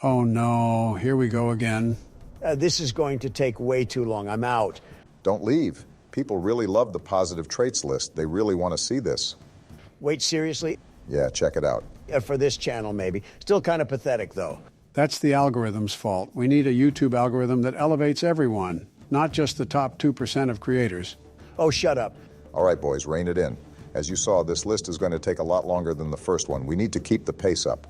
Oh no, here we go again. This is going to take way too long. I'm out. Don't leave. People really love the positive traits list. They really want to see this. Wait, seriously? Yeah, check it out. For this channel, maybe. Still kind of pathetic, though. That's the algorithm's fault. We need a YouTube algorithm that elevates everyone, not just the top 2% of creators. Oh, shut up. All right, boys, rein it in. As you saw, this list is going to take a lot longer than the first one. We need to keep the pace up.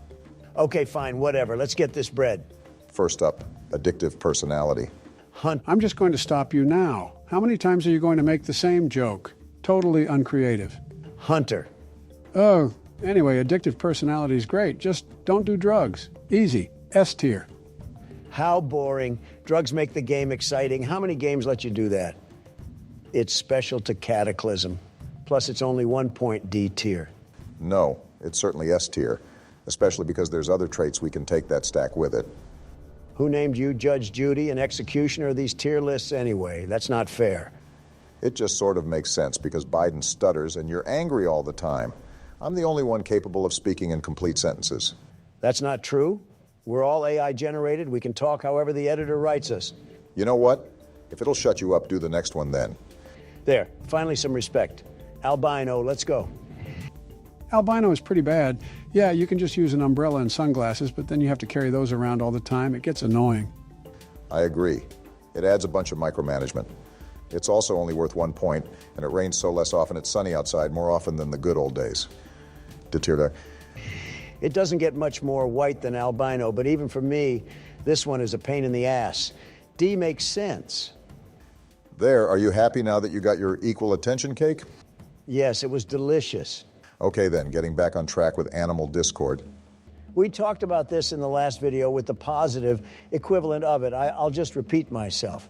Okay, fine, whatever. Let's get this bread. First up, addictive personality. Hunt. I'm just going to stop you now. How many times are you going to make the same joke? Totally uncreative. Hunter. Oh, anyway, addictive personality is great. Just don't do drugs. Easy. S tier. How boring. Drugs make the game exciting. How many games let you do that? It's special to Cataclysm. Plus, it's only 1 point D tier. No, it's certainly S tier, especially because there's other traits we can take that stack with it. Who named you Judge Judy and executioner of these tier lists anyway? That's not fair. It just sort of makes sense because Biden stutters and you're angry all the time. I'm the only one capable of speaking in complete sentences. That's not true. We're all AI generated. We can talk however the editor writes us. You know what? If it'll shut you up, do the next one then. There, finally some respect. Albino, let's go. Albino is pretty bad. Yeah, you can just use an umbrella and sunglasses, but then you have to carry those around all the time. It gets annoying. I agree. It adds a bunch of micromanagement. It's also only worth 1 point, and it rains so less often it's sunny outside more often than the good old days. Dietary. It doesn't get much more white than albino, but even for me, this one is a pain in the ass. D makes sense. There, are you happy now that you got your equal attention cake? Yes, it was delicious. Okay then, getting back on track with animal discord. We talked about this in the last video with the positive equivalent of it. I'll just repeat myself.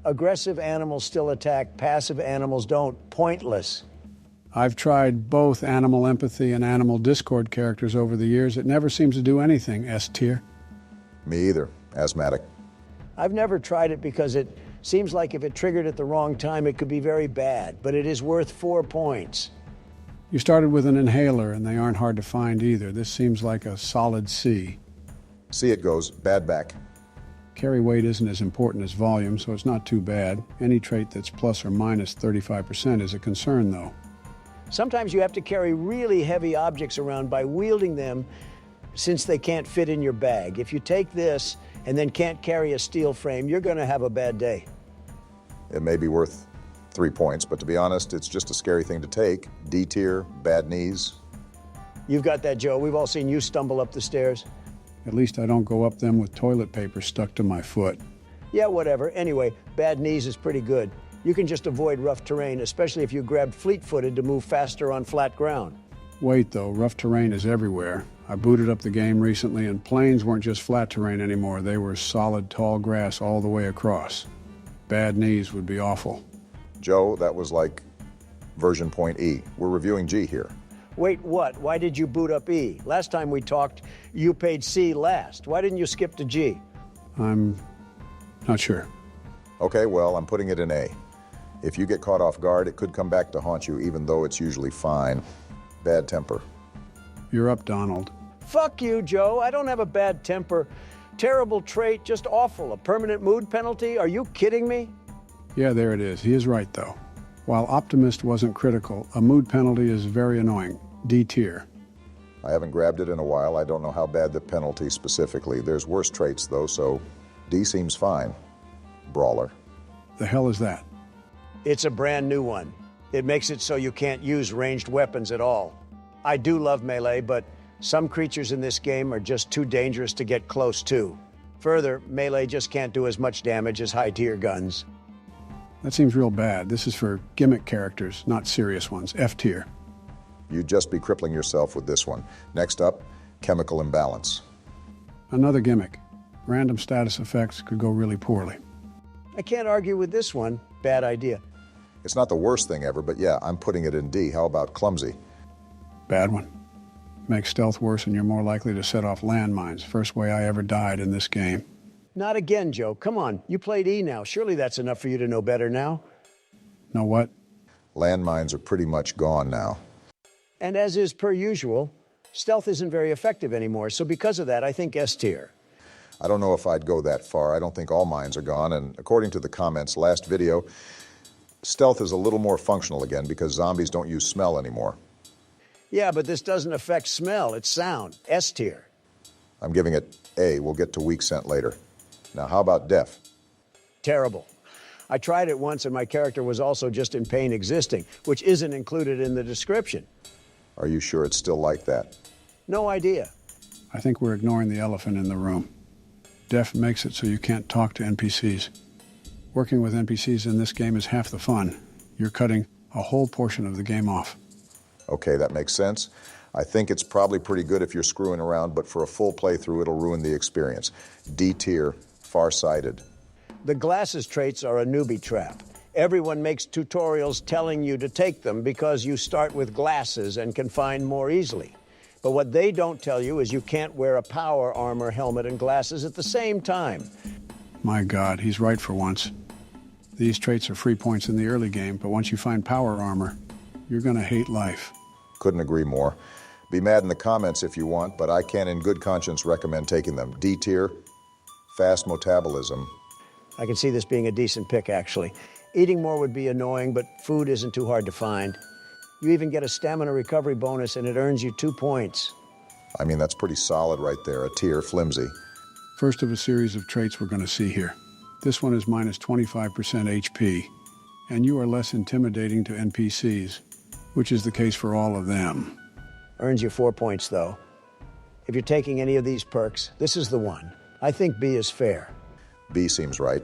Aggressive animals still attack, passive animals don't. Pointless. I've tried both animal empathy and animal discord characters over the years. It never seems to do anything, S tier. Me either. Asthmatic. I've never tried it because it seems like if it triggered at the wrong time, it could be very bad, but it is worth 4 points. You started with an inhaler, and they aren't hard to find either. This seems like a solid C. See it goes. Bad back. Carry weight isn't as important as volume, so it's not too bad. Any trait that's plus or minus 35% is a concern, though. Sometimes you have to carry really heavy objects around by wielding them since they can't fit in your bag. If you take this and then can't carry a steel frame, you're going to have a bad day. It may be worth 3 points, but to be honest, it's just a scary thing to take. D tier, bad knees. You've got that, Joe. We've all seen you stumble up the stairs. At least I don't go up them with toilet paper stuck to my foot. Yeah, whatever. Anyway, bad knees is pretty good. You can just avoid rough terrain, especially if you grabbed fleet-footed to move faster on flat ground. Wait, though, rough terrain is everywhere. I booted up the game recently, and plains weren't just flat terrain anymore. They were solid, tall grass all the way across. Bad knees would be awful. Joe, that was like version point E. We're reviewing G here. Wait, what? Why did you boot up E? Last time we talked, you paid C last. Why didn't you skip to G? I'm not sure. Okay, well, I'm putting it in A. If you get caught off guard, it could come back to haunt you, even though it's usually fine. Bad temper. You're up, Donald. Fuck you, Joe. I don't have a bad temper. Terrible trait, just awful. A permanent mood penalty? Are you kidding me? Yeah, there it is. He is right, though. While Optimist wasn't critical, a mood penalty is very annoying. D tier. I haven't grabbed it in a while. I don't know how bad the penalty specifically. There's worse traits, though, so D seems fine. Brawler. The hell is that? It's a brand new one. It makes it so you can't use ranged weapons at all. I do love melee, but some creatures in this game are just too dangerous to get close to. Further, melee just can't do as much damage as high-tier guns. That seems real bad. This is for gimmick characters, not serious ones. F tier. You'd just be crippling yourself with this one. Next up, chemical imbalance. Another gimmick. Random status effects could go really poorly. I can't argue with this one. Bad idea. It's not the worst thing ever, but yeah, I'm putting it in D. How about clumsy? Bad one. Makes stealth worse and you're more likely to set off landmines. First way I ever died in this game. Not again, Joe. Come on. You played E now. Surely that's enough for you to know better now. Know what? Landmines are pretty much gone now. And as is per usual, stealth isn't very effective anymore. So because of that, I think S tier. I don't know if I'd go that far. I don't think all minds are gone, and according to the comments last video, stealth is a little more functional again because zombies don't use smell anymore. Yeah, but this doesn't affect smell, it's sound. S tier. I'm giving it A. We'll get to weak scent later. Now, how about deaf? Terrible. I tried it once and my character was also just in pain existing, which isn't included in the description. Are you sure it's still like that? No idea. I think we're ignoring the elephant in the room. Deaf makes it so you can't talk to NPCs. Working with NPCs in this game is half the fun. You're cutting a whole portion of the game off. Okay, that makes sense. I think it's probably pretty good if you're screwing around, but for a full playthrough, it'll ruin the experience. D tier, Farsighted. The glasses traits are a newbie trap. Everyone makes tutorials telling you to take them because you start with glasses and can find more easily. But what they don't tell you is you can't wear a power armor helmet and glasses at the same time. My God, he's right for once. These traits are free points in the early game, but once you find power armor, you're gonna hate life. Couldn't agree more. Be mad in the comments if you want, but I can in good conscience recommend taking them. D tier, fast metabolism. I can see this being a decent pick, actually. Eating more would be annoying, but food isn't too hard to find. You even get a stamina recovery bonus, and it earns you 2 points. I mean, that's pretty solid right there. A tier, flimsy. First of a series of traits we're gonna see here. This one is minus 25% HP, and you are less intimidating to NPCs, which is the case for all of them. Earns you 4 points, though. If you're taking any of these perks, this is the one. I think B is fair. B seems right.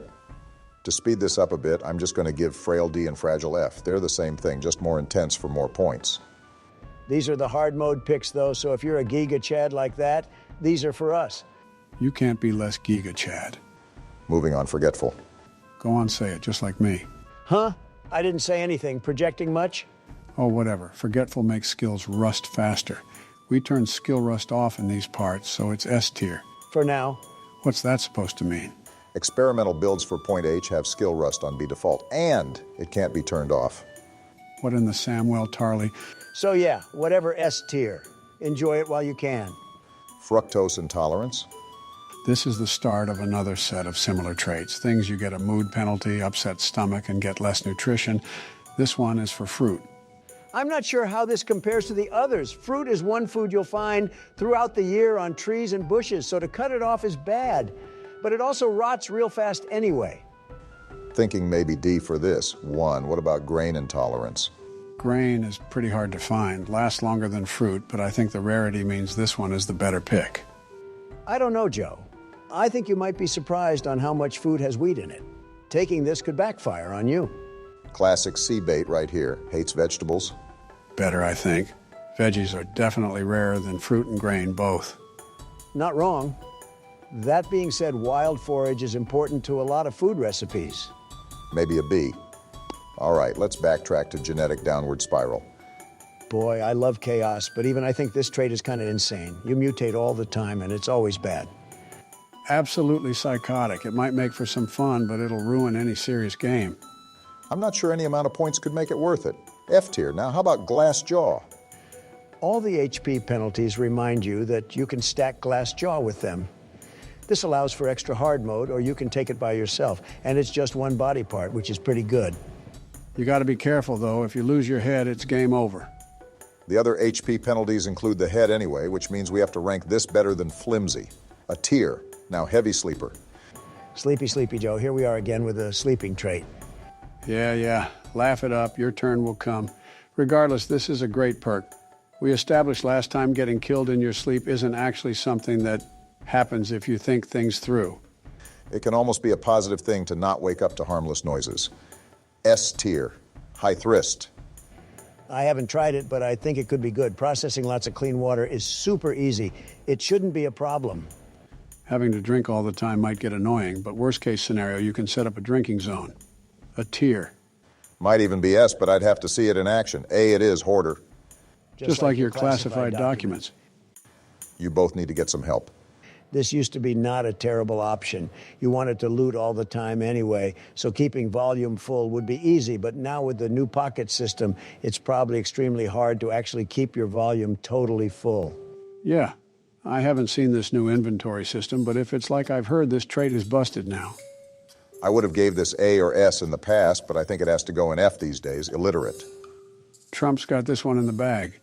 To speed this up a bit, I'm just going to give frail D and fragile F. They're the same thing, just more intense for more points. These are the hard mode picks, though, so if you're a Giga Chad like that, these are for us. You can't be less Giga Chad. Moving on, Forgetful. Go on, say it, just like me. Huh? I didn't say anything. Projecting much? Oh, whatever. Forgetful makes skills rust faster. We turn skill rust off in these parts, so it's S tier. For now. What's that supposed to mean? Experimental builds for point H have skill rust on B default, and it can't be turned off. What in the Samwell Tarly? So yeah, whatever S tier. Enjoy it while you can. Fructose intolerance. This is the start of another set of similar traits. Things you get a mood penalty, upset stomach, and get less nutrition. This one is for fruit. I'm not sure how this compares to the others. Fruit is one food you'll find throughout the year on trees and bushes, so to cut it off is bad. But it also rots real fast anyway. Thinking maybe D for this. 1. What about grain intolerance? Grain is pretty hard to find, lasts longer than fruit, but I think the rarity means this one is the better pick. I don't know, Joe. I think you might be surprised on how much food has wheat in it. Taking this could backfire on you. Classic sea bait right here. Hates vegetables. Better, I think. Veggies are definitely rarer than fruit and grain both. Not wrong. That being said, wild forage is important to a lot of food recipes. Maybe a B. All right, let's backtrack to genetic downward spiral. Boy, I love chaos, but even I think this trait is kind of insane. You mutate all the time, and it's always bad. Absolutely psychotic. It might make for some fun, but it'll ruin any serious game. I'm not sure any amount of points could make it worth it. F tier. Now, how about glass jaw? All the HP penalties remind you that you can stack glass jaw with them. This allows for extra hard mode, or you can take it by yourself, and it's just one body part, which is pretty good. You gotta be careful, though. If you lose your head, it's game over. The other HP penalties include the head anyway, which means we have to rank this better than flimsy. A tier. Now, heavy sleeper. Sleepy, sleepy, Joe. Here we are again with a sleeping trait. Yeah. Laugh it up. Your turn will come. Regardless, this is a great perk. We established last time getting killed in your sleep isn't actually something that happens if you think things through. It can almost be a positive thing to not wake up to harmless noises. S tier. High thrist. I haven't tried it, but I think it could be good. Processing lots of clean water is super easy. It shouldn't be a problem. Having to drink all the time might get annoying, but worst case scenario, you can set up a drinking zone. A tier. Might even be S, but I'd have to see it in action. A it is, Hoarder. Just like your classified documents. You both need to get some help. This used to be not a terrible option. You wanted to loot all the time anyway, so keeping volume full would be easy, but now with the new pocket system, it's probably extremely hard to actually keep your volume totally full. Yeah, I haven't seen this new inventory system, but if it's like I've heard, this trait is busted now. I would have gave this A or S in the past, but I think it has to go in F these days, illiterate. Trump's got this one in the bag.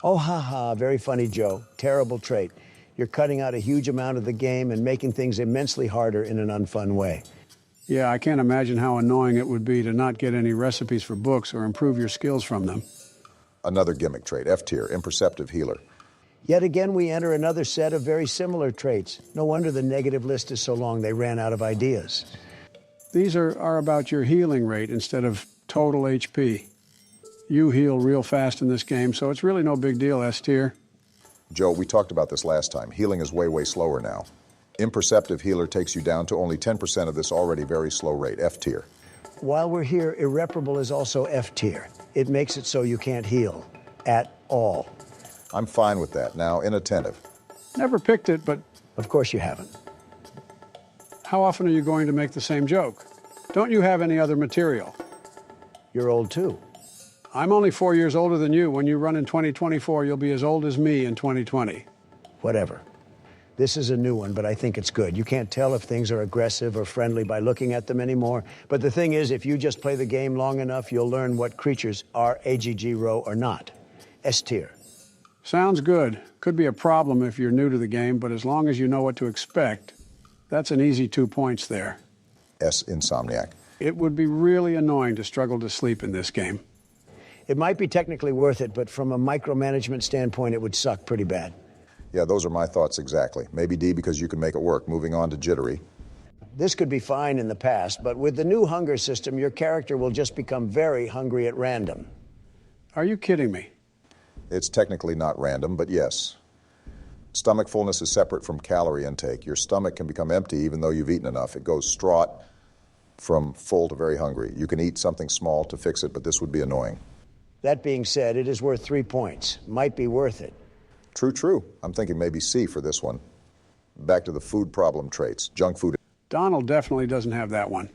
Oh, ha, very funny, Joe. Terrible trait. You're cutting out a huge amount of the game and making things immensely harder in an unfun way. Yeah, I can't imagine how annoying it would be to not get any recipes for books or improve your skills from them. Another gimmick trait, F tier, imperceptive healer. Yet again, we enter another set of very similar traits. No wonder the negative list is so long, they ran out of ideas. These are about your healing rate instead of total HP. You heal real fast in this game, so it's really no big deal, S tier. Joe, we talked about this last time. Healing is way, way slower now. Imperceptive healer takes you down to only 10% of this already very slow rate, F tier. While we're here, irreparable is also F tier. It makes it so you can't heal at all. I'm fine with that. Now, inattentive. Never picked it, but Of course you haven't. how often are you going to make the same joke? Don't you have any other material? You're old too. I'm only 4 years older than you. When you run in 2024, you'll be as old as me in 2020. Whatever. This is a new one, but I think it's good. You can't tell if things are aggressive or friendly by looking at them anymore. But the thing is, if you just play the game long enough, you'll learn what creatures are AGG row or not. S tier. Sounds good. Could be a problem if you're new to the game, but as long as you know what to expect, that's an easy 2 points there. S, insomniac. It would be really annoying to struggle to sleep in this game. It might be technically worth it, but from a micromanagement standpoint, it would suck pretty bad. Yeah, those are my thoughts exactly. Maybe D because you can make it work. Moving on to jittery. This could be fine in the past, but with the new hunger system, your character will just become very hungry at random. Are you kidding me? It's technically not random, but yes. Stomach fullness is separate from calorie intake. Your stomach can become empty even though you've eaten enough. It goes straight from full to very hungry. You can eat something small to fix it, but this would be annoying. That being said, it is worth 3 points. Might be worth it. True. I'm thinking maybe C for this one. Back to the food problem traits. Junk food. Donald definitely doesn't have that one.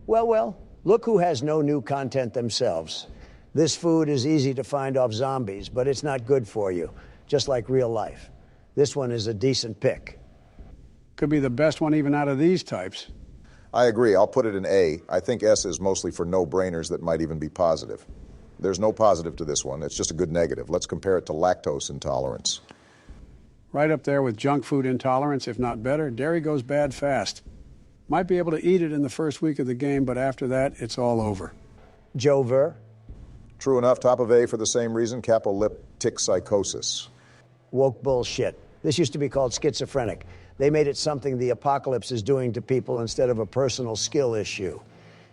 Well, look who has no new content themselves. This food is easy to find off zombies, but it's not good for you, just like real life. This one is a decent pick. Could be the best one even out of these types. I agree. I'll put it in A. I think S is mostly for no-brainers that might even be positive. There's no positive to this one. It's just a good negative. Let's compare it to lactose intolerance. Right up there with junk food intolerance, if not better. Dairy goes bad fast. Might be able to eat it in the first week of the game, but after that, it's all over. Joe Ver. True enough, top of A for the same reason, cataleptic psychosis. Woke bullshit. This used to be called schizophrenic. They made it something the apocalypse is doing to people instead of a personal skill issue.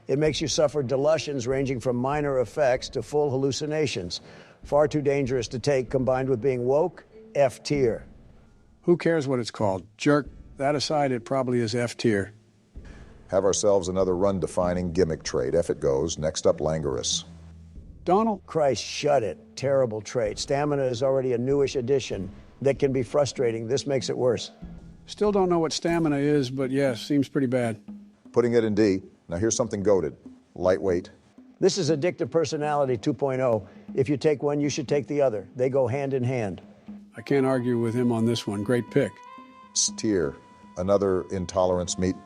It makes you suffer delusions ranging from minor effects to full hallucinations. Far too dangerous to take, combined with being woke, F tier. Who cares what it's called? Jerk. That aside, it probably is F tier. Have ourselves another run-defining gimmick trait. F it goes. Next up, languorous. Donald? Christ, shut it. Terrible trait. Stamina is already a newish addition that can be frustrating. This makes it worse. Still don't know what stamina is, but yes, seems pretty bad. Putting it in D. Now here's something goated. Lightweight. This is Addictive Personality 2.0. If you take one, you should take the other. They go hand in hand. I can't argue with him on this one. Great pick. S tier. Another intolerance meat.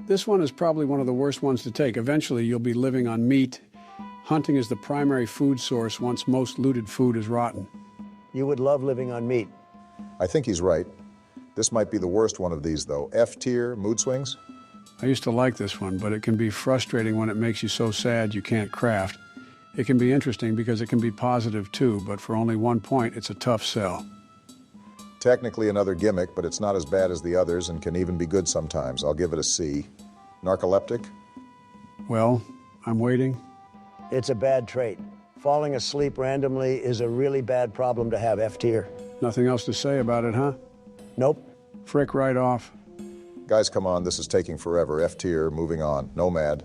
This one is probably one of the worst ones to take. Eventually, you'll be living on meat. Hunting is the primary food source once most looted food is rotten. You would love living on meat. I think he's right. This might be the worst one of these, though. F tier, mood swings. I used to like this one, but it can be frustrating when it makes you so sad you can't craft. It can be interesting because it can be positive too, but for only 1 point, it's a tough sell. Technically another gimmick, but it's not as bad as the others and can even be good sometimes. I'll give it a C. Narcoleptic. Well, I'm waiting. It's a bad trait. Falling asleep randomly is a really bad problem to have, F tier. Nothing else to say about it, huh? Nope. Frick right off. Guys, come on, this is taking forever. F tier, moving on. Nomad.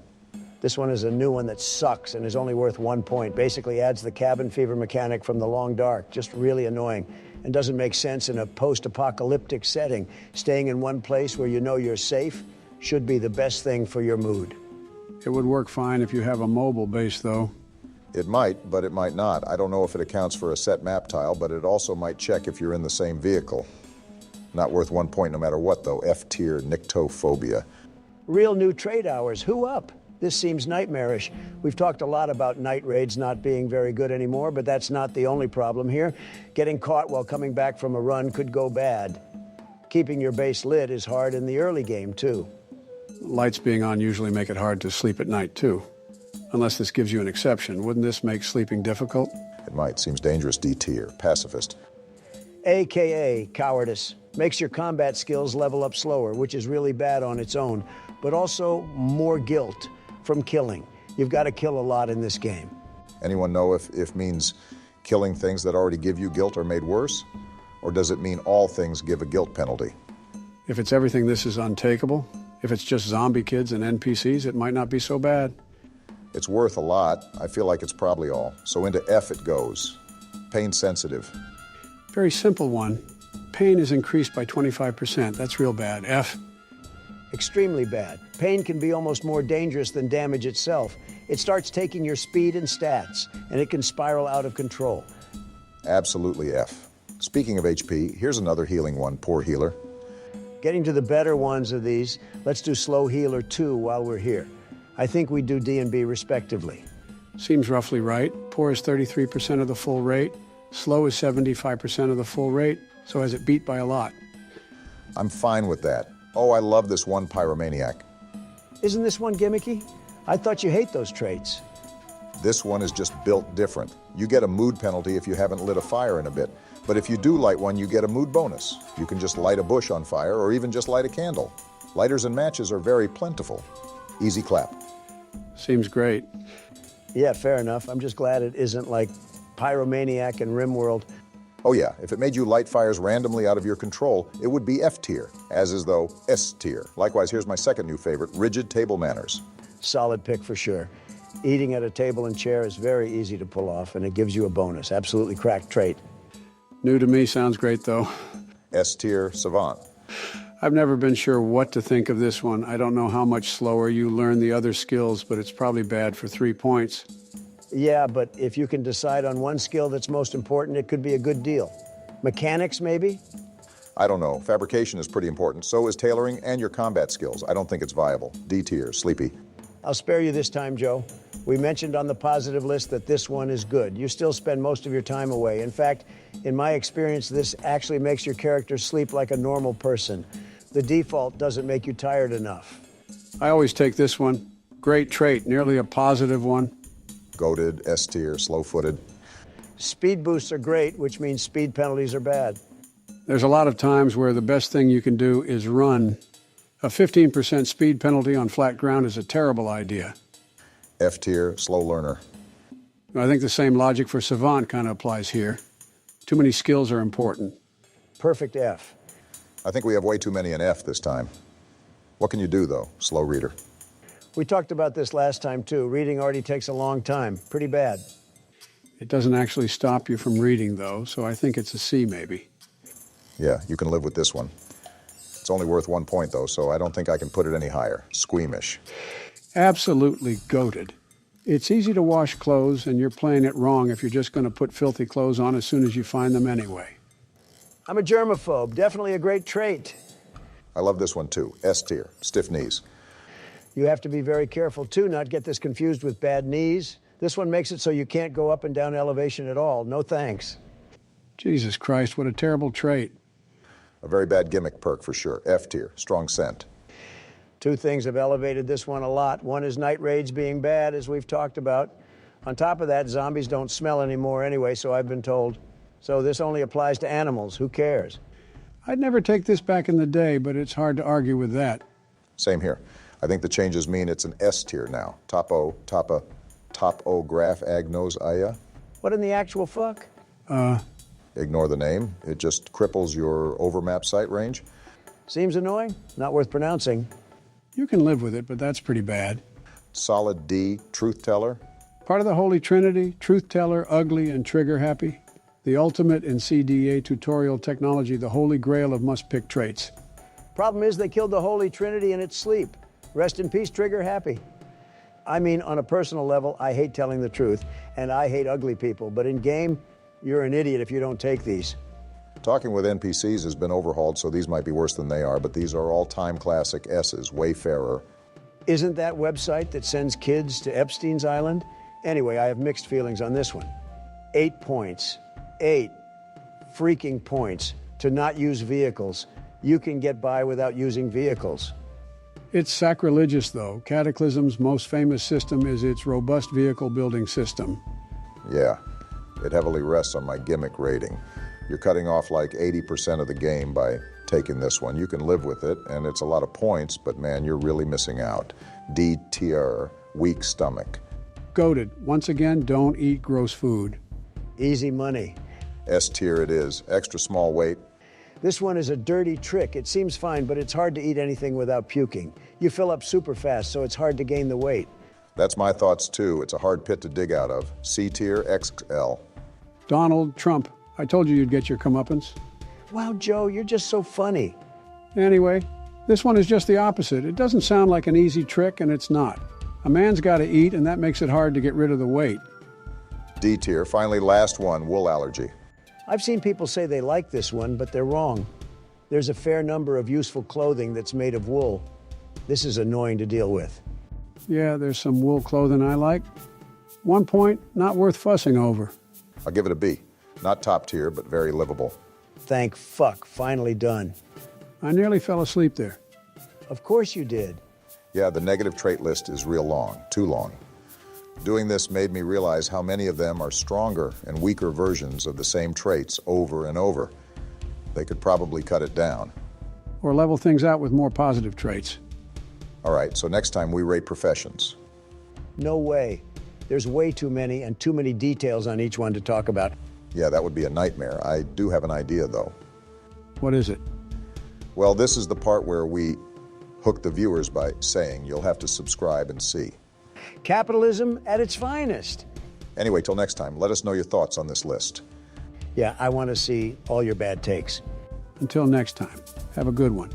This one is a new one that sucks and is only worth 1 point. Basically adds the cabin fever mechanic from the long dark. Just really annoying and doesn't make sense in a post-apocalyptic setting. Staying in one place where you know you're safe should be the best thing for your mood. It would work fine if you have a mobile base, though. It might, but it might not. I don't know if it accounts for a set map tile, but it also might check if you're in the same vehicle. Not worth 1 point no matter what, though. F tier, Nictophobia. Real new trade hours, who up? This seems nightmarish. We've talked a lot about night raids not being very good anymore, but that's not the only problem here. Getting caught while coming back from a run could go bad. Keeping your base lit is hard in the early game, too. Lights being on usually make it hard to sleep at night, too. Unless this gives you an exception. Wouldn't this make sleeping difficult? It might. Seems dangerous. D tier, pacifist. AKA cowardice. Makes your combat skills level up slower, which is really bad on its own, but also more guilt from killing. You've got to kill a lot in this game. Anyone know if means killing things that already give you guilt are made worse? Or does it mean all things give a guilt penalty? If it's everything, this is untakeable. If it's just zombie kids and NPCs, it might not be so bad. It's worth a lot. I feel like it's probably all. So into F it goes. Pain sensitive. Very simple one. Pain is increased by 25%. That's real bad. F. Extremely bad. Pain can be almost more dangerous than damage itself. It starts taking your speed and stats, and it can spiral out of control. Absolutely F. Speaking of HP, here's another healing one, poor healer. Getting to the better ones of these, let's do slow healer 2 while we're here. I think we do D and B respectively. Seems roughly right. Poor is 33% of the full rate. Slow is 75% of the full rate, so has it beat by a lot. I'm fine with that. Oh, I love this one pyromaniac. Isn't this one gimmicky? I thought you hate those traits. This one is just built different. You get a mood penalty if you haven't lit a fire in a bit. But if you do light one, you get a mood bonus. You can just light a bush on fire or even just light a candle. Lighters and matches are very plentiful. Easy clap. Seems great. Yeah, fair enough. I'm just glad it isn't like Pyromaniac and Rimworld. Oh yeah, if it made you light fires randomly out of your control, it would be F tier, as is though S tier. Likewise, here's my second new favorite, rigid table manners. Solid pick for sure. Eating at a table and chair is very easy to pull off, and it gives you a bonus. Absolutely cracked trait. New to me, sounds great though. S tier, savant. I've never been sure what to think of this one. I don't know how much slower you learn the other skills, but it's probably bad for 3 points. Yeah, but if you can decide on one skill that's most important, it could be a good deal. Mechanics, maybe? I don't know. Fabrication is pretty important. So is tailoring and your combat skills. I don't think it's viable. D tier, sleepy. I'll spare you this time, Joe. We mentioned on the positive list that this one is good. You still spend most of your time away. In fact, in my experience, this actually makes your character sleep like a normal person. The default doesn't make you tired enough. I always take this one. Great trait, nearly a positive one. Goated, S tier, slow-footed. Speed boosts are great, which means speed penalties are bad. There's a lot of times where the best thing you can do is run. A 15% speed penalty on flat ground is a terrible idea. F tier, slow learner. I think the same logic for savant kind of applies here. Too many skills are important. Perfect F. I think we have way too many in F this time. What can you do, though, slow reader? We talked about this last time, too. Reading already takes a long time. Pretty bad. It doesn't actually stop you from reading, though, so I think it's a C, maybe. Yeah, you can live with this one. It's only worth 1 point, though, so I don't think I can put it any higher. Squeamish. Absolutely goated. It's easy to wash clothes, and you're playing it wrong if you're just going to put filthy clothes on as soon as you find them anyway. I'm a germaphobe. Definitely a great trait. I love this one, too. S tier, stiff knees. You have to be very careful, too, not get this confused with bad knees. This one makes it so you can't go up and down elevation at all. No thanks. Jesus Christ, what a terrible trait. A very bad gimmick perk for sure. F tier, strong scent. Two things have elevated this one a lot. One is night raids being bad, as we've talked about. On top of that, zombies don't smell anymore anyway, so I've been told. So this only applies to animals. Who cares? I'd never take this back in the day, but it's hard to argue with that. Same here. I think the changes mean it's an S tier now. Top-O graph agnos aya. What in the actual fuck? Ignore the name. It just cripples your overmap sight range. Seems annoying. Not worth pronouncing. You can live with it, but that's pretty bad. Solid D, truth teller. Part of the Holy Trinity, truth teller, ugly, and trigger happy. The ultimate in CDDA tutorial technology, the holy grail of must-pick traits. Problem is they killed the Holy Trinity in its sleep. Rest in peace, trigger happy. I mean, on a personal level, I hate telling the truth, and I hate ugly people. But in game, you're an idiot if you don't take these. Talking with NPCs has been overhauled, so these might be worse than they are, but these are all-time classic S's. Wayfarer. Isn't that website that sends kids to Epstein's Island? Anyway, I have mixed feelings on this one. 8 points. 8 freaking points to not use vehicles. You can get by without using vehicles. It's sacrilegious, though. Cataclysm's most famous system is its robust vehicle building system. Yeah, it heavily rests on my gimmick rating. You're cutting off like 80% of the game by taking this one. You can live with it, and it's a lot of points, but man, you're really missing out. D tier, weak stomach. Goated. Once again, don't eat gross food. Easy money. S tier it is, extra small weight. This one is a dirty trick. It seems fine, but it's hard to eat anything without puking. You fill up super fast, so it's hard to gain the weight. That's my thoughts too. It's a hard pit to dig out of. C tier, XL. Donald Trump. I told you you'd get your comeuppance. Wow, Joe, you're just so funny. Anyway, this one is just the opposite. It doesn't sound like an easy trick, and it's not. A man's got to eat, and that makes it hard to get rid of the weight. D tier, finally last one, wool allergy. I've seen people say they like this one, but they're wrong. There's a fair number of useful clothing that's made of wool. This is annoying to deal with. Yeah, there's some wool clothing I like. 1 point, not worth fussing over. I'll give it a B. Not top tier, but very livable. Thank fuck, finally done. I nearly fell asleep there. Of course you did. Yeah, the negative trait list is real long, too long. Doing this made me realize how many of them are stronger and weaker versions of the same traits over and over. They could probably cut it down. Or level things out with more positive traits. All right, so next time we rate professions. No way. There's way too many and too many details on each one to talk about. Yeah, that would be a nightmare. I do have an idea, though. What is it? Well, this is the part where we hook the viewers by saying you'll have to subscribe and see. Capitalism at its finest. Anyway, till next time, let us know your thoughts on this list. Yeah, I want to see all your bad takes. Until next time, have a good one.